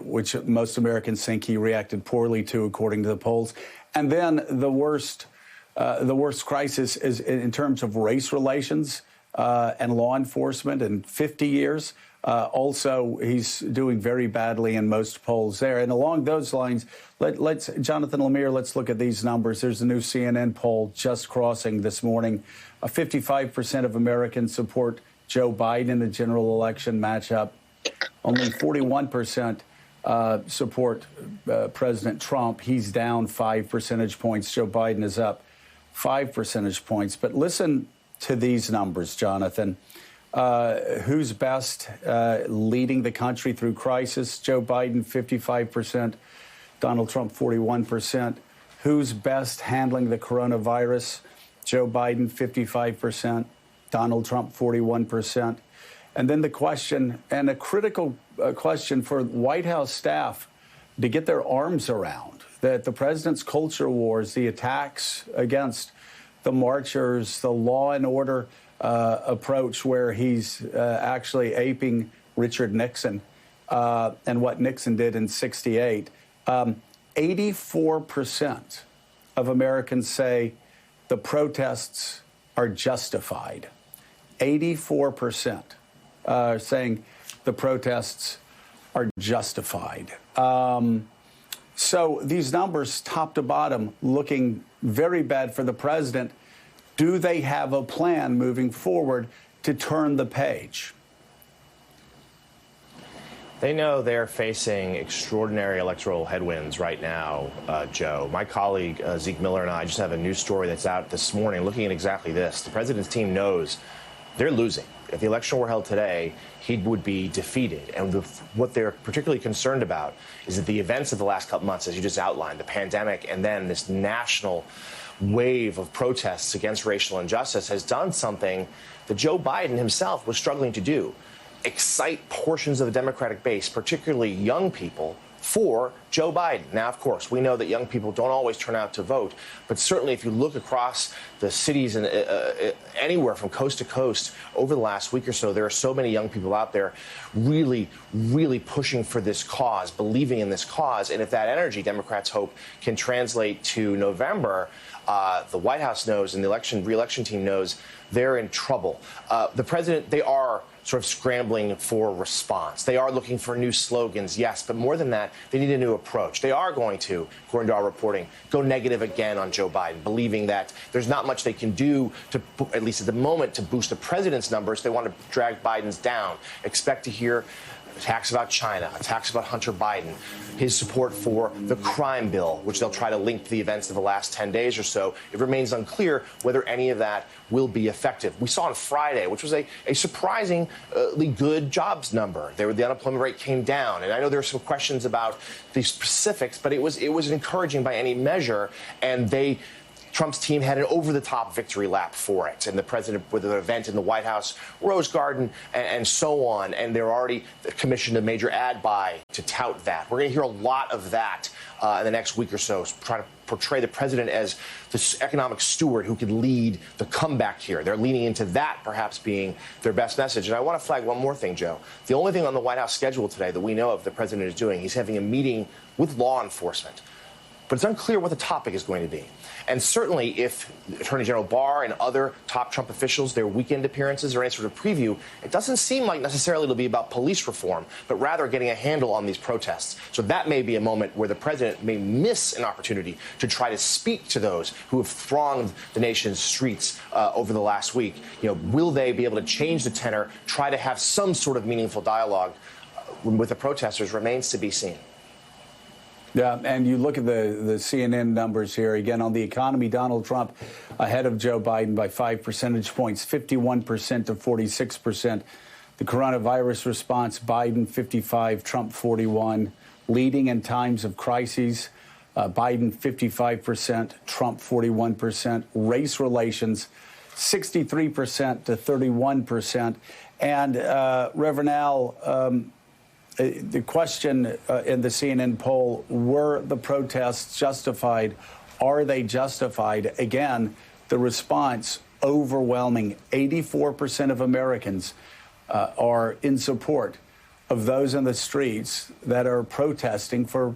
which most Americans think he reacted poorly to, according to the polls. And then the worst crisis is in terms of race relations and law enforcement in 50 years. Also, he's doing very badly in most polls there. And along those lines, let's Jonathan Lemire, let's look at these numbers. There's a new CNN poll just crossing this morning. 55% of Americans support Joe Biden in the general election matchup. Only 41% support President Trump. He's down 5 percentage points. Joe Biden is up 5 percentage points. But listen to these numbers, Jonathan. Who's best leading the country through crisis? Joe Biden, 55%. Donald Trump, 41%. Who's best handling the coronavirus? Joe Biden, 55%. Donald Trump, 41%. And then the question, and a critical question for White House staff to get their arms around, that the president's culture wars, the attacks against the marchers, the law and order approach where he's actually aping Richard Nixon and what Nixon did in '68. 84% of Americans say the protests are justified. 84% saying the protests are justified. So these numbers, top to bottom, looking very bad for the president. Do they have a plan moving forward to turn the page? They know they're facing extraordinary electoral headwinds right now, Joe. My colleague, Zeke Miller, and I just have a news story that's out this morning looking at exactly this. The president's team knows they're losing. If the election were held today, he would be defeated. And what they're particularly concerned about is that the events of the last couple months, as you just outlined, the pandemic and then this national wave of protests against racial injustice has done something that Joe Biden himself was struggling to do: excite portions of the Democratic base, particularly young people, for Joe Biden. Now, of course, we know that young people don't always turn out to vote, but certainly if you look across the cities and anywhere from coast to coast over the last week or so, there are so many young people out there really, really pushing for this cause, believing in this cause. And if that energy, Democrats hope, can translate to November, the White House knows and the re-election team knows they're in trouble. The president, they are sort of scrambling for response. They are looking for new slogans, yes, but more than that, they need a new approach. They are going to, according to our reporting, go negative again on Joe Biden, believing that there's not much they can do to, at least at the moment, to boost the president's numbers. They want to drag Biden's down. Expect to hear attacks about China, attacks about Hunter Biden, his support for the crime bill, which they'll try to link to the events of the last 10 days or so. It remains unclear whether any of that will be effective. We saw on Friday, which was a surprisingly good jobs number. The unemployment rate came down. And I know there are some questions about the specifics, but it was encouraging by any measure. And Trump's team had an over-the-top victory lap for it. And the president, with an event in the White House, Rose Garden, and so on. And they're already commissioned a major ad buy to tout that. We're going to hear a lot of that in the next week or so, trying to portray the president as this economic steward who could lead the comeback here. They're leaning into that perhaps being their best message. And I want to flag one more thing, Joe. The only thing on the White House schedule today that we know of the president is doing, he's having a meeting with law enforcement. But it's unclear what the topic is going to be. And certainly if Attorney General Barr and other top Trump officials, their weekend appearances or any sort of preview, it doesn't seem like necessarily it'll be about police reform, but rather getting a handle on these protests. So that may be a moment where the president may miss an opportunity to try to speak to those who have thronged the nation's streets over the last week. You know, will they be able to change the tenor, try to have some sort of meaningful dialogue with the protesters remains to be seen. Yeah, and you look at the CNN numbers here. Again, on the economy, Donald Trump ahead of Joe Biden by 5 percentage points, 51% to 46%. The coronavirus response, Biden 55, Trump 41. Leading in times of crises, Biden 55%, Trump 41%. Race relations, 63% to 31%. And Reverend Al, the question in the CNN poll, were the protests justified? Are they justified? Again, the response overwhelming. 84% of Americans are in support of those in the streets that are protesting for